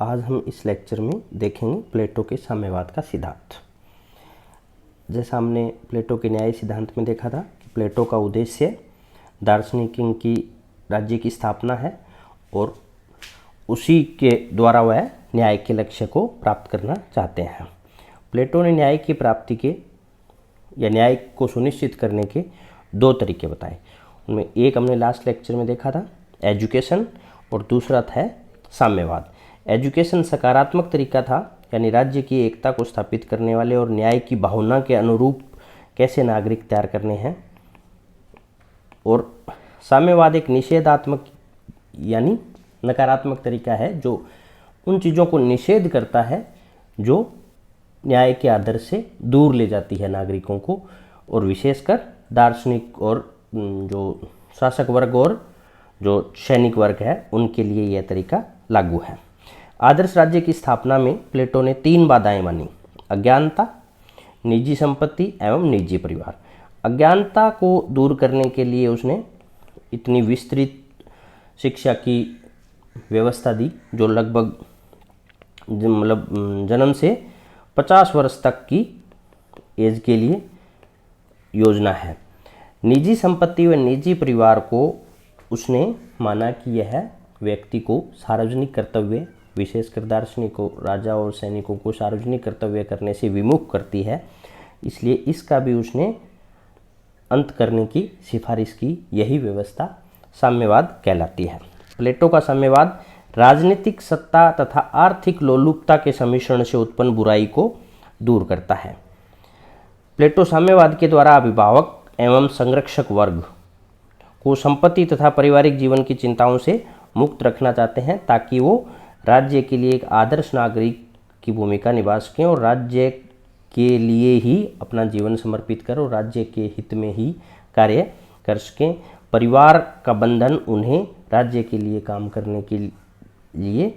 आज हम इस लेक्चर में देखेंगे प्लेटो के साम्यवाद का सिद्धांत। जैसा हमने प्लेटो के न्याय सिद्धांत में देखा था कि प्लेटो का उद्देश्य दार्शनिकों की राज्य की स्थापना है और उसी के द्वारा वह न्याय के लक्ष्य को प्राप्त करना चाहते हैं। प्लेटो ने न्याय की प्राप्ति के या न्याय को सुनिश्चित करने के दो तरीके बताए। उनमें एक हमने लास्ट लेक्चर में देखा था एजुकेशन और दूसरा था साम्यवाद। एजुकेशन सकारात्मक तरीका था, यानी राज्य की एकता को स्थापित करने वाले और न्याय की भावना के अनुरूप कैसे नागरिक तैयार करने हैं, और साम्यवाद एक निषेधात्मक यानी नकारात्मक तरीका है जो उन चीज़ों को निषेध करता है जो न्याय के आदर्श से दूर ले जाती है नागरिकों को, और विशेषकर दार्शनिक और जो शासक वर्ग और जो सैनिक वर्ग है उनके लिए यह तरीका लागू है। आदर्श राज्य की स्थापना में प्लेटो ने 3 बाधाएं मानी: अज्ञानता, निजी संपत्ति एवं निजी परिवार। अज्ञानता को दूर करने के लिए उसने इतनी विस्तृत शिक्षा की व्यवस्था दी जो लगभग जन्म से 50 वर्ष तक की एज के लिए योजना है। निजी संपत्ति व निजी परिवार को उसने माना कि यह व्यक्ति को सार्वजनिक कर्तव्य, विशेषकर दार्शनिकों, राजा और सैनिकों को सार्वजनिक कर्तव्य करने से विमुख करती है, इसलिए इसका भी उसने अंत करने की सिफारिश की। यही व्यवस्था साम्यवाद कहलाती है। प्लेटो का साम्यवाद राजनीतिक सत्ता तथा आर्थिक लोलुपता के सम्मिश्रण से उत्पन्न बुराई को दूर करता है। प्लेटो साम्यवाद के द्वारा अभिभावक एवं संरक्षक वर्ग को संपत्ति तथा पारिवारिक जीवन की चिंताओं से मुक्त रखना चाहते हैं ताकि वो राज्य के लिए एक आदर्श नागरिक की भूमिका निभा सकें और राज्य के लिए ही अपना जीवन समर्पित कर और राज्य के हित में ही कार्य कर सकें। परिवार का बंधन उन्हें राज्य के लिए काम करने के लिए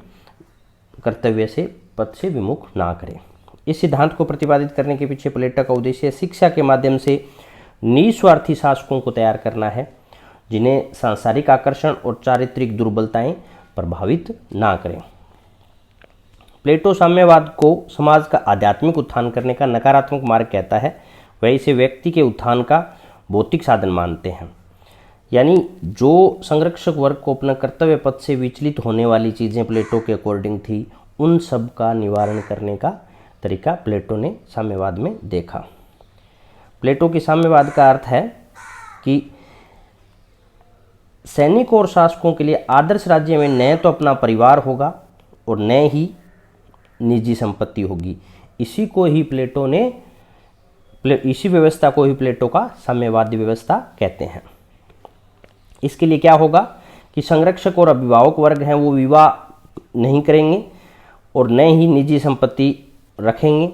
कर्तव्य से पद से विमुख ना करे। इस सिद्धांत को प्रतिपादित करने के पीछे प्लेटो का उद्देश्य शिक्षा के माध्यम से निस्वार्थी शासकों को तैयार करना है जिन्हें सांसारिक आकर्षण और चारित्रिक दुर्बलताएं प्रभावित ना करें। प्लेटो साम्यवाद को समाज का आध्यात्मिक उत्थान करने का नकारात्मक मार्ग कहता है, वह इसे व्यक्ति के उत्थान का भौतिक साधन मानते हैं। यानी जो संरक्षक वर्ग को अपना कर्तव्य पथ से विचलित होने वाली चीज़ें प्लेटो के अकॉर्डिंग थी, उन सब का निवारण करने का तरीका प्लेटो ने साम्यवाद में देखा। प्लेटो के साम्यवाद का अर्थ है कि सैनिकों और शासकों के लिए आदर्श राज्य में न तो अपना परिवार होगा और न ही निजी संपत्ति होगी। इसी व्यवस्था को ही प्लेटो का साम्यवादी व्यवस्था कहते हैं। इसके लिए क्या होगा कि संरक्षक और अभिभावक वर्ग हैं वो विवाह नहीं करेंगे और न ही निजी संपत्ति रखेंगे।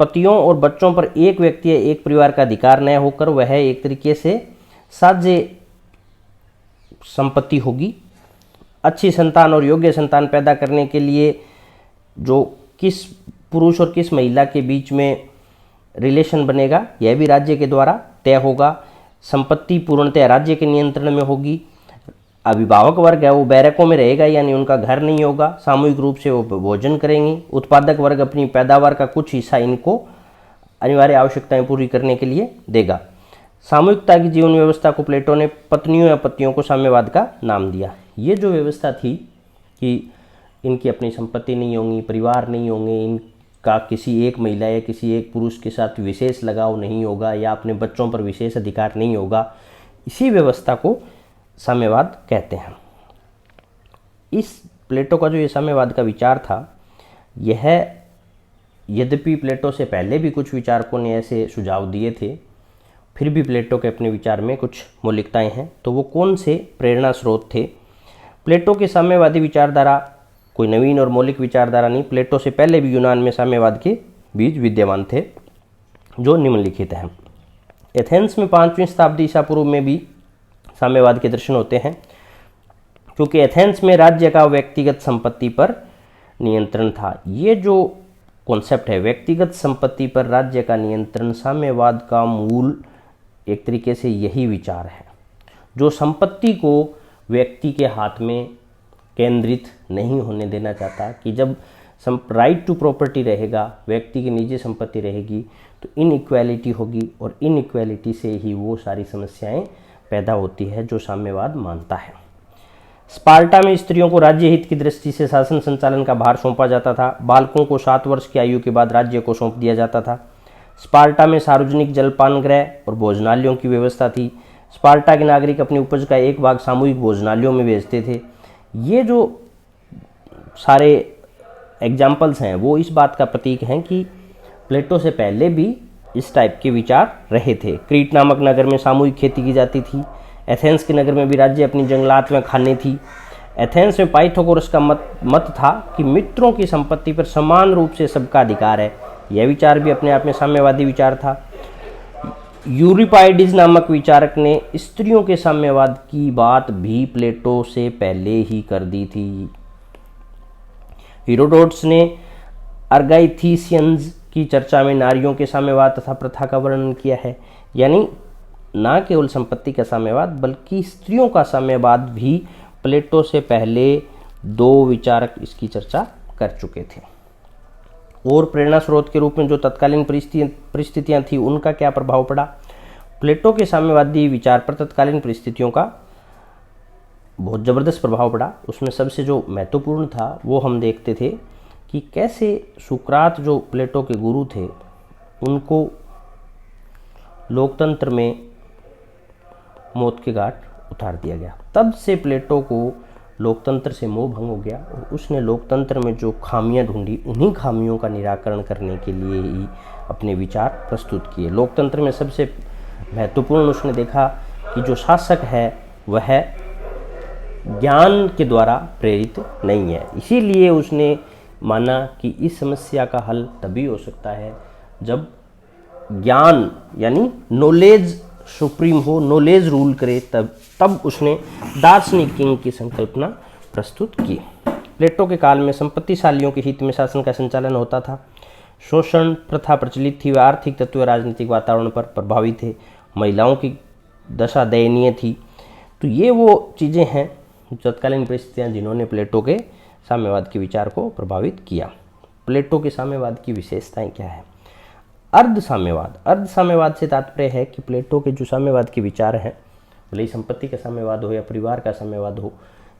पतियों और बच्चों पर एक व्यक्ति या एक परिवार का अधिकार न होकर वह एक तरीके से साझे संपत्ति होगी। अच्छी संतान और योग्य संतान पैदा करने के लिए जो किस पुरुष और किस महिला के बीच में रिलेशन बनेगा यह भी राज्य के द्वारा तय होगा। संपत्ति पूर्णतः राज्य के नियंत्रण में होगी। अभिभावक वर्ग है वो बैरकों में रहेगा, यानी उनका घर नहीं होगा। सामूहिक रूप से वो भोजन करेंगे। उत्पादक वर्ग अपनी पैदावार का कुछ हिस्सा इनको अनिवार्य आवश्यकताएं पूरी करने के लिए देगा। सामूहिकता की जीवन व्यवस्था को प्लेटो ने पत्नियों या पतियों को साम्यवाद का नाम दिया। ये जो व्यवस्था थी कि इनकी अपनी संपत्ति नहीं होंगी, परिवार नहीं होंगे, इनका किसी एक महिला या किसी एक पुरुष के साथ विशेष लगाव नहीं होगा या अपने बच्चों पर विशेष अधिकार नहीं होगा, इसी व्यवस्था को साम्यवाद कहते हैं। इस प्लेटो का जो ये साम्यवाद का विचार था, यह यद्यपि प्लेटो से पहले भी कुछ विचारकों ने ऐसे सुझाव दिए थे, फिर भी प्लेटो के अपने विचार में कुछ मौलिकताएं हैं। तो वो कौन से प्रेरणा स्रोत थे? प्लेटो के साम्यवादी विचारधारा कोई नवीन और मौलिक विचारधारा नहीं। प्लेटो से पहले भी यूनान में साम्यवाद के बीज विद्यमान थे जो निम्नलिखित हैं। एथेंस में 5वीं शताब्दी ईसा पूर्व में भी साम्यवाद के दर्शन होते हैं, क्योंकि एथेंस में राज्य का व्यक्तिगत संपत्ति पर नियंत्रण था। ये जो कॉन्सेप्ट है व्यक्तिगत संपत्ति पर राज्य का नियंत्रण, साम्यवाद का मूल एक तरीके से यही विचार है। जो संपत्ति को व्यक्ति के हाथ में केंद्रित नहीं होने देना चाहता कि जब राइट टू प्रॉपर्टी रहेगा, व्यक्ति की निजी संपत्ति रहेगी, तो इनइक्वालिटी होगी और इनइक्वालिटी से ही वो सारी समस्याएं पैदा होती है जो साम्यवाद मानता है। स्पार्टा में स्त्रियों को राज्य हित की दृष्टि से शासन संचालन का भार सौंपा जाता था। बालकों को 7 वर्ष की आयु के बाद राज्य को सौंप दिया जाता था। स्पार्टा में सार्वजनिक जलपान गृह और भोजनालयों की व्यवस्था थी। स्पार्टा के नागरिक अपनी उपज का एक भाग सामूहिक भोजनालयों में भेजते थे। ये जो सारे एग्जाम्पल्स हैं वो इस बात का प्रतीक हैं कि प्लेटो से पहले भी इस टाइप के विचार रहे थे। क्रीट नामक नगर में सामूहिक खेती की जाती थी। एथेंस के नगर में भी राज्य अपनी जंगलात में खाने थी। एथेंस में पाइथागोरस का मत था कि मित्रों की संपत्ति पर समान रूप से सबका अधिकार है। यह विचार भी अपने आप में साम्यवादी विचार था। यूरिपाइडिस नामक विचारक ने स्त्रियों के साम्यवाद की बात भी प्लेटो से पहले ही कर दी थी। हेरोडोटस ने अर्गाइथीसियंस की चर्चा में नारियों के साम्यवाद तथा प्रथा का वर्णन किया है। यानी न केवल संपत्ति का साम्यवाद बल्कि स्त्रियों का साम्यवाद भी प्लेटो से पहले 2 विचारक इसकी चर्चा कर चुके थे। और प्रेरणा स्रोत के रूप में जो तत्कालीन परिस्थितियां थी उनका क्या प्रभाव पड़ा? प्लेटो के साम्यवादी विचार पर तत्कालीन परिस्थितियों का बहुत ज़बरदस्त प्रभाव पड़ा। उसमें सबसे जो महत्वपूर्ण था वो हम देखते थे कि कैसे सुकरात जो प्लेटो के गुरु थे उनको लोकतंत्र में मौत के घाट उतार दिया गया। तब से प्लेटो को लोकतंत्र से मोह भंग हो गया और उसने लोकतंत्र में जो खामियां ढूंढी उन्हीं खामियों का निराकरण करने के लिए ही अपने विचार प्रस्तुत किए। लोकतंत्र में सबसे महत्वपूर्ण उसने देखा कि जो शासक है वह ज्ञान के द्वारा प्रेरित नहीं है। इसीलिए उसने माना कि इस समस्या का हल तभी हो सकता है जब ज्ञान यानी नॉलेज सुप्रीम हो, नॉलेज रूल करे। तब उसने दार्शनिक किंग की संकल्पना प्रस्तुत की। प्लेटो के काल में संपत्तिशालियों के हित में शासन का संचालन होता था। शोषण प्रथा प्रचलित थी। वे आर्थिक तत्व राजनीतिक वातावरण पर प्रभावी थे। महिलाओं की दशा दयनीय थी। तो ये वो चीज़ें हैं तत्कालीन परिस्थितियाँ जिन्होंने प्लेटो के साम्यवाद के विचार को प्रभावित किया। प्लेटो के साम्यवाद की विशेषताएं क्या है? अर्ध साम्यवाद। अर्ध साम्यवाद से तात्पर्य है कि प्लेटो के जो साम्यवाद के विचार हैं, भले ही संपत्ति का साम्यवाद हो या परिवार का साम्यवाद हो,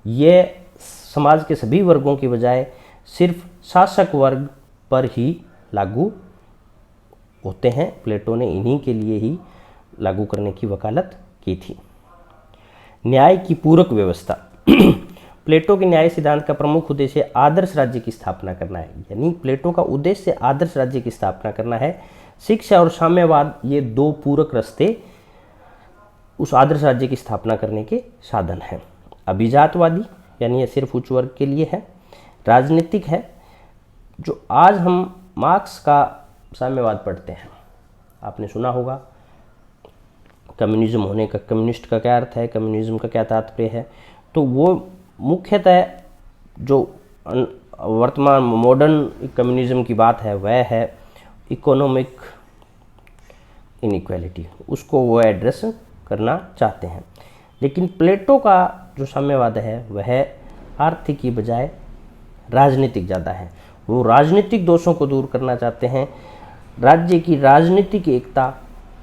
ये समाज के सभी वर्गों की बजाय सिर्फ शासक वर्ग पर ही लागू होते हैं। प्लेटो ने इन्हीं के लिए ही लागू करने की वकालत की थी। न्याय की पूरक व्यवस्था। प्लेटो के न्याय सिद्धांत का प्रमुख उद्देश्य आदर्श राज्य की स्थापना करना है। यानी प्लेटो का उद्देश्य आदर्श राज्य की स्थापना करना है। शिक्षा और साम्यवाद ये 2 पूरक रास्ते उस आदर्श राज्य की स्थापना करने के साधन हैं। अभिजातवादी यानी ये सिर्फ उच्च वर्ग के लिए है। राजनीतिक है, जो आज हम मार्क्स का साम्यवाद पढ़ते हैं। आपने सुना होगा कम्युनिज्म होने का, कम्युनिस्ट का क्या अर्थ है, कम्युनिज्म का क्या तात्पर्य है। तो वो मुख्यतः जो वर्तमान मॉडर्न कम्युनिज्म की बात है वह है इकोनॉमिक इनइक्वालिटी, उसको वो एड्रेस करना चाहते हैं। लेकिन प्लेटो का जो साम्यवाद है वह आर्थिक की बजाय राजनीतिक ज़्यादा है। वो राजनीतिक दोषों को दूर करना चाहते हैं, राज्य की राजनीतिक एकता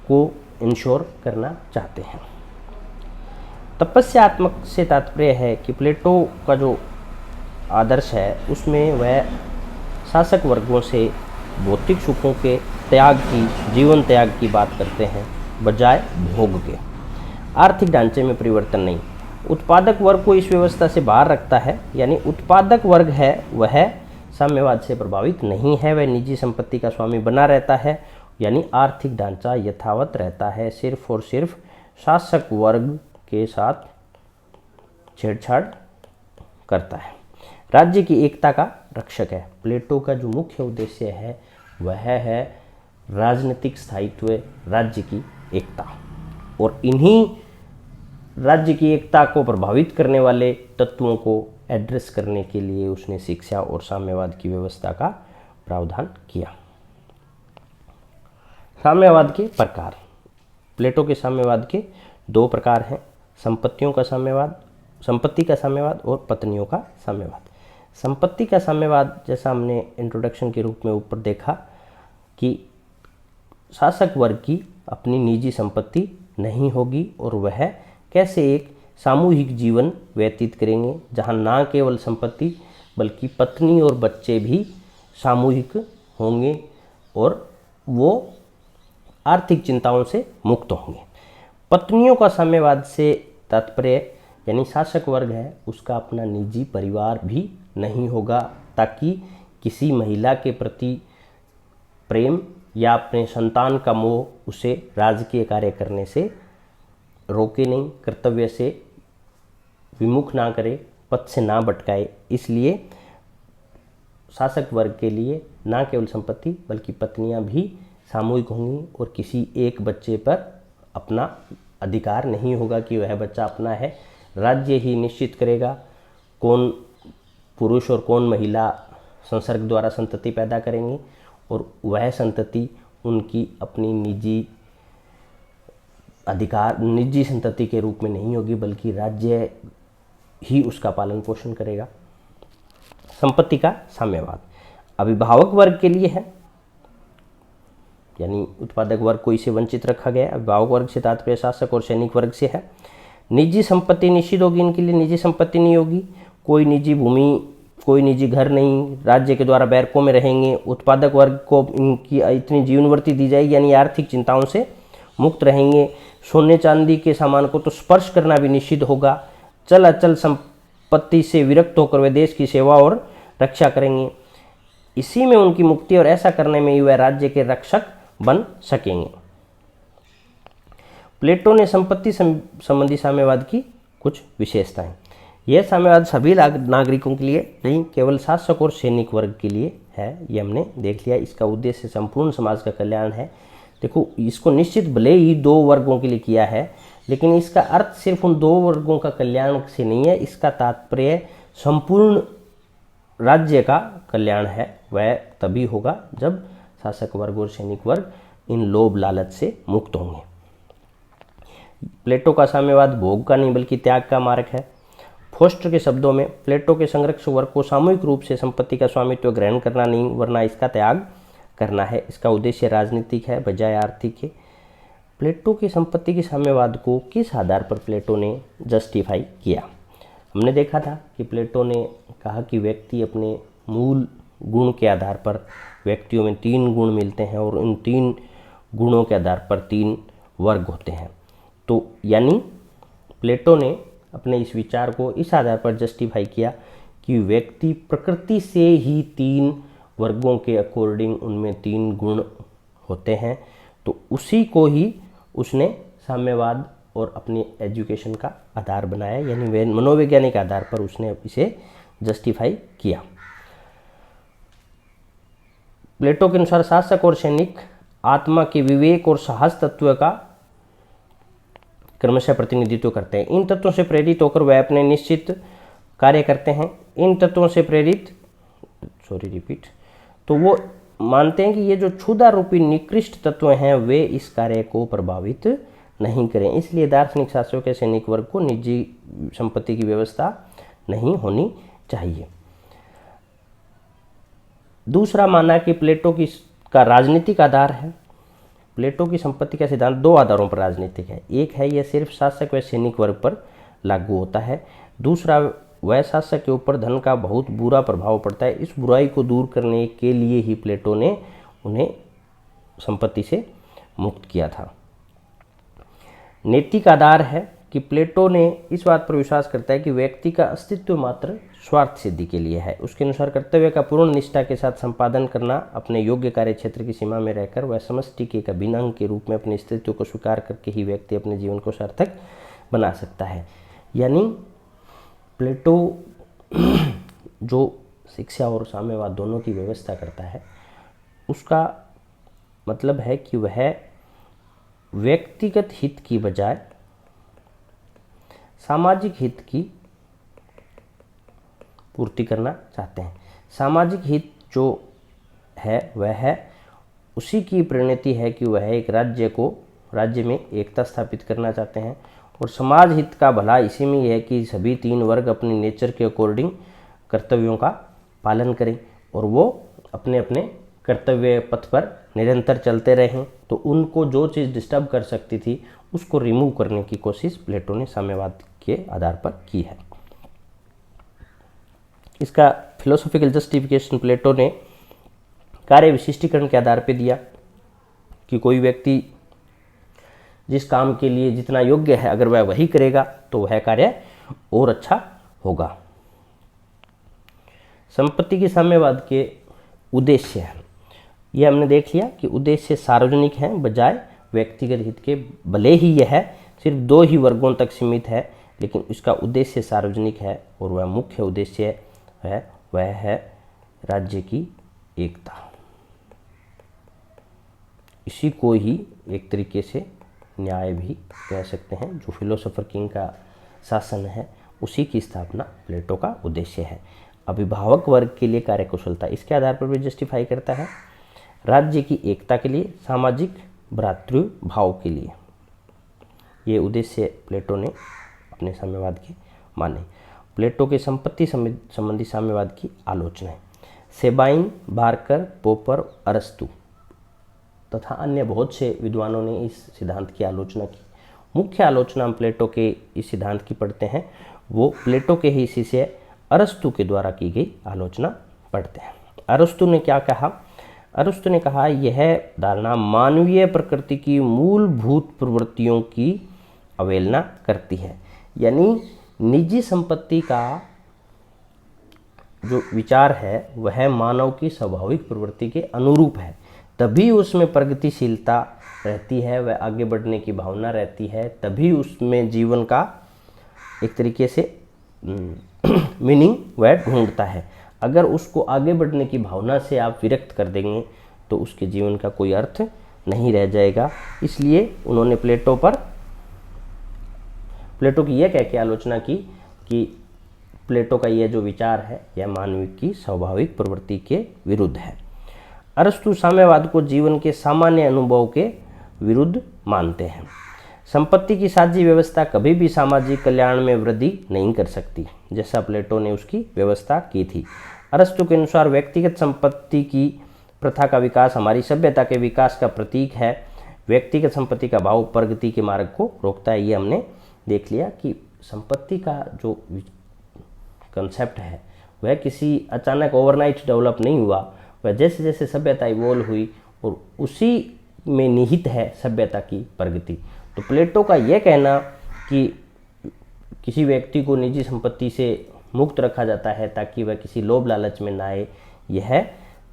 को इंश्योर करना चाहते हैं। तपस्यात्मक से तात्पर्य है कि प्लेटो का जो आदर्श है उसमें वह शासक वर्गों से भौतिक सुखों के त्याग की, जीवन त्याग की बात करते हैं बजाय भोग के। आर्थिक ढांचे में परिवर्तन नहीं। उत्पादक वर्ग को इस व्यवस्था से बाहर रखता है। यानी उत्पादक वर्ग है वह साम्यवाद से प्रभावित नहीं है, वह निजी संपत्ति का स्वामी बना रहता है। यानी आर्थिक ढांचा यथावत रहता है, सिर्फ और सिर्फ शासक वर्ग के साथ छेड़छाड़ करता है। राज्य की एकता का रक्षक है। प्लेटो का जो मुख्य उद्देश्य है वह है राजनीतिक स्थायित्व, राज्य की एकता। और इन्हीं राज्य की एकता को प्रभावित करने वाले तत्वों को एड्रेस करने के लिए उसने शिक्षा और साम्यवाद की व्यवस्था का प्रावधान किया। साम्यवाद के प्रकार। प्लेटो के साम्यवाद के 2 प्रकार हैं। संपत्तियों का साम्यवाद, संपत्ति का साम्यवाद और पत्नियों का साम्यवाद। संपत्ति का साम्यवाद जैसा हमने इंट्रोडक्शन के रूप में ऊपर देखा कि शासक वर्ग की अपनी निजी संपत्ति नहीं होगी और वह कैसे एक सामूहिक जीवन व्यतीत करेंगे जहां ना केवल संपत्ति बल्कि पत्नी और बच्चे भी सामूहिक होंगे और वो आर्थिक चिंताओं से मुक्त होंगे। पत्नियों का साम्यवाद से तात्पर्य यानी शासक वर्ग है उसका अपना निजी परिवार भी नहीं होगा, ताकि किसी महिला के प्रति प्रेम या अपने संतान का मोह उसे राजकीय कार्य करने से रोके नहीं, कर्तव्य से विमुख ना करे, पथ से ना भटकाए। इसलिए शासक वर्ग के लिए ना केवल संपत्ति बल्कि पत्नियां भी सामूहिक होंगी और किसी एक बच्चे पर अपना अधिकार नहीं होगा कि वह बच्चा अपना है। राज्य ही निश्चित करेगा कौन पुरुष और कौन महिला संसर्ग द्वारा संतति पैदा करेंगे और वह संतति उनकी अपनी निजी संतति के रूप में नहीं होगी बल्कि राज्य ही उसका पालन पोषण करेगा। संपत्ति का साम्यवाद अभिभावक वर्ग के लिए है, यानी उत्पादक वर्ग को इसे वंचित रखा गया। अभिभावक वर्ग से तात्पर्य शासक और सैनिक वर्ग से है। निजी संपत्ति निश्चित होगी, इनके लिए निजी संपत्ति नहीं होगी, कोई निजी भूमि, कोई निजी घर नहीं, राज्य के द्वारा बैरकों में रहेंगे। उत्पादक वर्ग को इनकी इतनी जीवनवृत्ति दी जाएगी यानी आर्थिक चिंताओं से मुक्त रहेंगे। सोने चांदी के सामान को तो स्पर्श करना भी निषिद्ध होगा। चल अचल संपत्ति से विरक्त होकर वे देश की सेवा और रक्षा करेंगे, इसी में उनकी मुक्ति और ऐसा करने में ही वह राज्य के रक्षक बन सकेंगे। प्लेटो ने संपत्ति संबंधी साम्यवाद की कुछ विशेषताएं। यह साम्यवाद सभी नागरिकों के लिए नहीं, केवल शासक और सैनिक वर्ग के लिए है, ये हमने देख लिया। इसका उद्देश्य संपूर्ण समाज का कल्याण है। देखो, इसको निश्चित भले ही दो वर्गों के लिए किया है, लेकिन इसका अर्थ सिर्फ उन दो वर्गों का कल्याण से नहीं है, इसका तात्पर्य संपूर्ण राज्य का कल्याण है। वह तभी होगा जब शासक वर्ग और सैनिक वर्ग इन लोभ लालच से मुक्त होंगे। प्लेटो का साम्यवाद भोग का नहीं बल्कि त्याग का मार्ग है। फोस्टर के शब्दों में प्लेटो के संरक्षक वर्ग को सामूहिक रूप से संपत्ति का स्वामित्व ग्रहण करना नहीं वरना इसका त्याग करना है। इसका उद्देश्य राजनीतिक है बजाय आर्थिक है। प्लेटो की संपत्ति के साम्यवाद को किस आधार पर प्लेटो ने जस्टिफाई किया? हमने देखा था कि प्लेटो ने कहा कि व्यक्ति अपने मूल गुण के आधार पर, व्यक्तियों में 3 गुण मिलते हैं और उन 3 गुणों के आधार पर 3 वर्ग होते हैं। तो यानी प्लेटो ने अपने इस विचार को इस आधार पर जस्टिफाई किया कि व्यक्ति प्रकृति से ही 3 वर्गों के अकॉर्डिंग उनमें 3 गुण होते हैं, तो उसी को ही उसने साम्यवाद और अपनी एजुकेशन का आधार बनाया, यानी मनोवैज्ञानिक आधार पर उसने इसे जस्टिफाई किया। प्लेटो के अनुसार शासक और सैनिक आत्मा के विवेक और साहस तत्व का क्रमशः प्रतिनिधित्व करते हैं। इन तत्वों से प्रेरित होकर वह अपने निश्चित कार्य करते हैं। इन तत्वों से प्रेरित तो वो मानते हैं कि ये जो क्षुधा रूपी निकृष्ट तत्व हैं वे इस कार्य को प्रभावित नहीं करें। इसलिए दार्शनिक शासकों के सैनिक वर्ग को निजी संपत्ति की व्यवस्था नहीं होनी चाहिए। दूसरा माना कि प्लेटो का राजनीतिक आधार है। प्लेटो की संपत्ति का सिद्धांत 2 आधारों पर राजनीतिक है। एक है यह सिर्फ शासक व सैनिक वर्ग पर लागू होता है। दूसरा, वह शासक के ऊपर धन का बहुत बुरा प्रभाव पड़ता है। इस बुराई को दूर करने के लिए ही प्लेटो ने उन्हें संपत्ति से मुक्त किया था। नैतिक आधार है कि प्लेटो ने इस बात पर विश्वास करता है कि व्यक्ति का अस्तित्व मात्र स्वार्थ सिद्धि के लिए है। उसके अनुसार कर्तव्य का पूर्ण निष्ठा के साथ संपादन करना, अपने योग्य कार्य क्षेत्र की सीमा में रहकर वह समष्टि के एक अभिन्न अंग के रूप में अपने अस्तित्व को स्वीकार करके ही व्यक्ति अपने जीवन को सार्थक बना सकता है। यानी प्लेटो जो शिक्षा और साम्यवाद दोनों की व्यवस्था करता है, उसका मतलब है कि वह व्यक्तिगत हित की बजाय सामाजिक हित की पूर्ति करना चाहते हैं। सामाजिक हित जो है वह है उसी की परिणति है कि वह एक राज्य में एकता स्थापित करना चाहते हैं और समाज हित का भला इसी में है कि सभी तीन वर्ग अपनी नेचर के अकॉर्डिंग कर्तव्यों का पालन करें और वो अपने अपने कर्तव्य पथ पर निरंतर चलते रहें। तो उनको जो चीज़ डिस्टर्ब कर सकती थी उसको रिमूव करने की कोशिश प्लेटो ने साम्यवाद के आधार पर की है। इसका फिलोसॉफिकल जस्टिफिकेशन प्लेटो ने कार्य विशिष्टीकरण के आधार पर दिया कि कोई व्यक्ति जिस काम के लिए जितना योग्य है अगर वह वही करेगा तो वह कार्य और अच्छा होगा। संपत्ति के साम्यवाद के उद्देश्य है, यह हमने देख लिया कि उद्देश्य सार्वजनिक हैं बजाय व्यक्तिगत हित के। भले ही यह सिर्फ दो ही वर्गों तक सीमित है लेकिन इसका उद्देश्य सार्वजनिक है और वह मुख्य उद्देश्य है वह है राज्य की एकता। इसी को ही एक तरीके से न्याय भी कह सकते हैं। जो फिलोसोफर किंग का शासन है उसी की स्थापना प्लेटो का उद्देश्य है। अभिभावक वर्ग के लिए कार्यकुशलता इसके आधार पर भी जस्टिफाई करता है। राज्य की एकता के लिए, सामाजिक भ्रातृभाव के लिए, ये उद्देश्य प्लेटो ने अपने साम्यवाद के माने। प्लेटो के संपत्ति संबंधी साम्यवाद की आलोचना है। सेबाइन, बार्कर, पोपर, अरस्तु तथा अन्य बहुत से विद्वानों ने इस सिद्धांत की आलोचना की। मुख्य आलोचना हम प्लेटो के इस सिद्धांत की पढ़ते हैं, वो प्लेटो के ही शिष्य अरस्तु के द्वारा की गई आलोचना पढ़ते हैं। अरस्तु ने क्या कहा? अरस्तु ने कहा यह धारणा मानवीय प्रकृति की मूलभूत प्रवृत्तियों की अवहेलना करती है। यानी निजी संपत्ति का जो विचार है वह मानव की स्वाभाविक प्रवृत्ति के अनुरूप है, तभी उसमें प्रगतिशीलता रहती है, वह आगे बढ़ने की भावना रहती है, तभी उसमें जीवन का एक तरीके से मीनिंग वह ढूंढता है। अगर उसको आगे बढ़ने की भावना से आप विरक्त कर देंगे तो उसके जीवन का कोई अर्थ नहीं रह जाएगा। इसलिए उन्होंने प्लेटो की यह कह के आलोचना की कि प्लेटो का यह जो विचार है यह मानव की स्वाभाविक प्रवृत्ति के विरुद्ध है। अरस्तु साम्यवाद को जीवन के सामान्य अनुभव के विरुद्ध मानते हैं। संपत्ति की साझी व्यवस्था कभी भी सामाजिक कल्याण में वृद्धि नहीं कर सकती, जैसा प्लेटो ने उसकी व्यवस्था की थी। अरस्तु के अनुसार व्यक्तिगत संपत्ति की प्रथा का विकास हमारी सभ्यता के विकास का प्रतीक है। व्यक्तिगत संपत्ति का भाव प्रगति के मार्ग को रोकता है। ये हमने देख लिया कि संपत्ति का जो कंसेप्ट है वह किसी अचानक ओवरनाइट डेवलप नहीं हुआ, वह जैसे जैसे सभ्यता इवॉल्व हुई और उसी में निहित है सभ्यता की प्रगति। तो प्लेटो का यह कहना कि किसी व्यक्ति को निजी संपत्ति से मुक्त रखा जाता है ताकि वह किसी लोभ लालच में ना आए, यह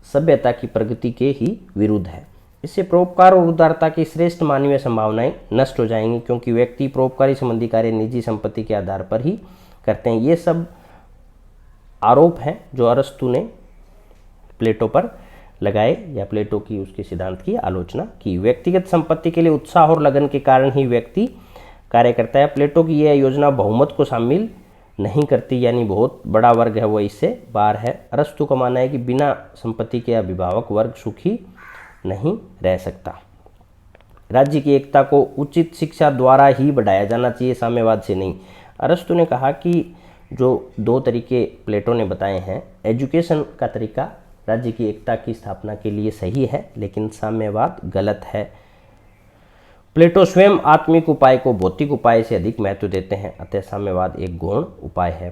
सभ्यता की प्रगति के ही विरुद्ध है। इससे परोपकार और उदारता की श्रेष्ठ मानवीय संभावनाएं नष्ट हो जाएंगी, क्योंकि व्यक्ति परोपकारी संबंधी कार्य निजी संपत्ति के आधार पर ही करते हैं। ये सब आरोप हैं जो अरस्तु ने प्लेटो पर लगाए या प्लेटो की उसके सिद्धांत की आलोचना की। व्यक्तिगत संपत्ति के लिए उत्साह और लगन के कारण ही व्यक्ति कार्य करता है। प्लेटो की यह योजना बहुमत को शामिल नहीं करती, यानी बहुत बड़ा वर्ग है वो इससे बाहर है। अरस्तु का मानना है कि बिना संपत्ति के अभिभावक वर्ग सुखी नहीं रह सकता। राज्य की एकता को उचित शिक्षा द्वारा ही बढ़ाया जाना चाहिए, साम्यवाद से नहीं। अरस्तु ने कहा कि जो दो तरीके प्लेटो ने बताए हैं, एजुकेशन का तरीका राज्य की एकता की स्थापना के लिए सही है, लेकिन साम्यवाद गलत है। प्लेटो स्वयं आत्मिक उपाय को भौतिक उपाय से अधिक महत्व देते हैं, अतः साम्यवाद एक गौण उपाय है।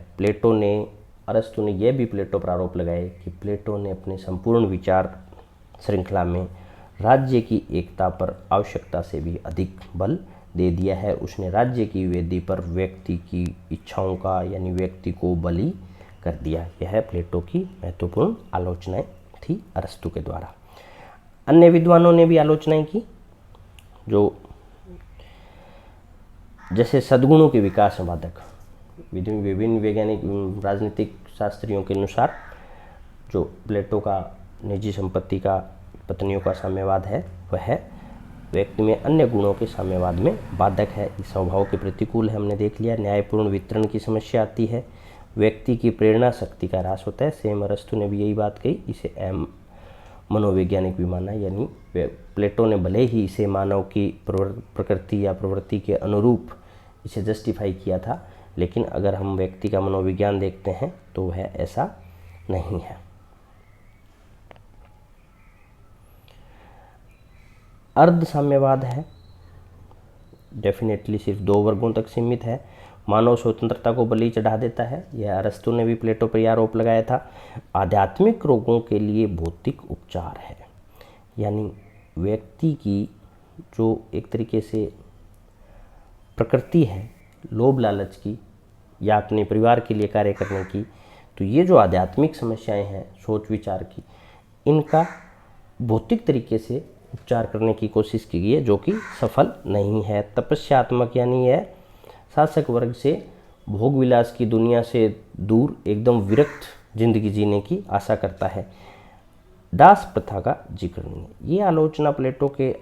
अरस्तु ने यह भी प्लेटो पर आरोप लगाए कि प्लेटो ने अपने संपूर्ण विचार श्रृंखला में राज्य की एकता पर आवश्यकता से भी अधिक बल दे दिया है। उसने राज्य की वेदी पर व्यक्ति की इच्छाओं का यानी व्यक्ति को बलि कर दिया। यह प्लेटो की महत्वपूर्ण आलोचनाएं थी अरस्तु के द्वारा। अन्य विद्वानों ने भी आलोचनाएं की, जो जैसे सद्गुणों के विकास में बाधक। विभिन्न वैज्ञानिक राजनीतिक शास्त्रियों के अनुसार जो प्लेटो का निजी संपत्ति का पत्नियों का साम्यवाद है वह व्यक्ति में अन्य गुणों के साम्यवाद में बाधक है, इस स्वभाव के प्रतिकूल है। हमने देख लिया। न्यायपूर्ण वितरण की समस्या आती है, व्यक्ति की प्रेरणा शक्ति का ह्रास होता है। सेम अरस्तु ने भी यही बात कही, इसे मनोवैज्ञानिक भी माना, यानी प्लेटो ने भले ही इसे मानव की प्रकृति या प्रवृत्ति के अनुरूप इसे जस्टिफाई किया था, लेकिन अगर हम व्यक्ति का मनोविज्ञान देखते हैं तो वह ऐसा नहीं है। अर्ध साम्यवाद है, डेफिनेटली सिर्फ 2 वर्गों तक सीमित है, मानव स्वतंत्रता को बलि चढ़ा देता है। यह अरस्तु ने भी प्लेटो पर आरोप लगाया था। आध्यात्मिक रोगों के लिए भौतिक उपचार है, यानी व्यक्ति की जो एक तरीके से प्रकृति है लोभ लालच की या अपने परिवार के लिए कार्य करने की, तो ये जो आध्यात्मिक समस्याएं हैं सोच विचार की, इनका भौतिक तरीके से उपचार करने की कोशिश की गई है, जो कि सफल नहीं है। तपस्यात्मक यानी यह शासक वर्ग से भोग विलास की दुनिया से दूर एकदम विरक्त जिंदगी जीने की आशा करता है। दास प्रथा का जिक्र नहीं है। ये आलोचना प्लेटो के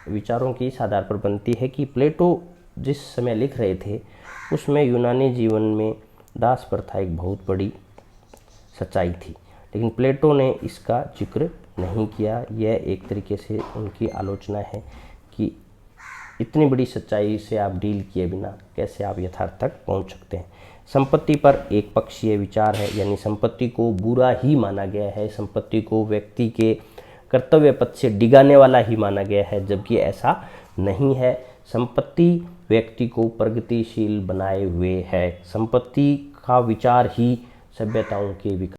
विचारों की इस आधार पर बनती है कि प्लेटो जिस समय लिख रहे थे उसमें यूनानी जीवन में दास प्रथा एक बहुत बड़ी सच्चाई थी, लेकिन प्लेटो ने इसका जिक्र नहीं किया। यह एक तरीके से उनकी आलोचना है कि इतनी बड़ी सच्चाई से आप डील किए बिना कैसे आप यथार्थ तक पहुंच सकते हैं। संपत्ति पर एक पक्षीय विचार है, यानी संपत्ति को बुरा ही माना गया है, संपत्ति को व्यक्ति के कर्तव्य पथ से डिगाने वाला ही माना गया है, जबकि ऐसा नहीं है। संपत्ति व्यक्ति को प्रगतिशील बनाए हुए है। संपत्ति का विचार ही सभ्यताओं के विकास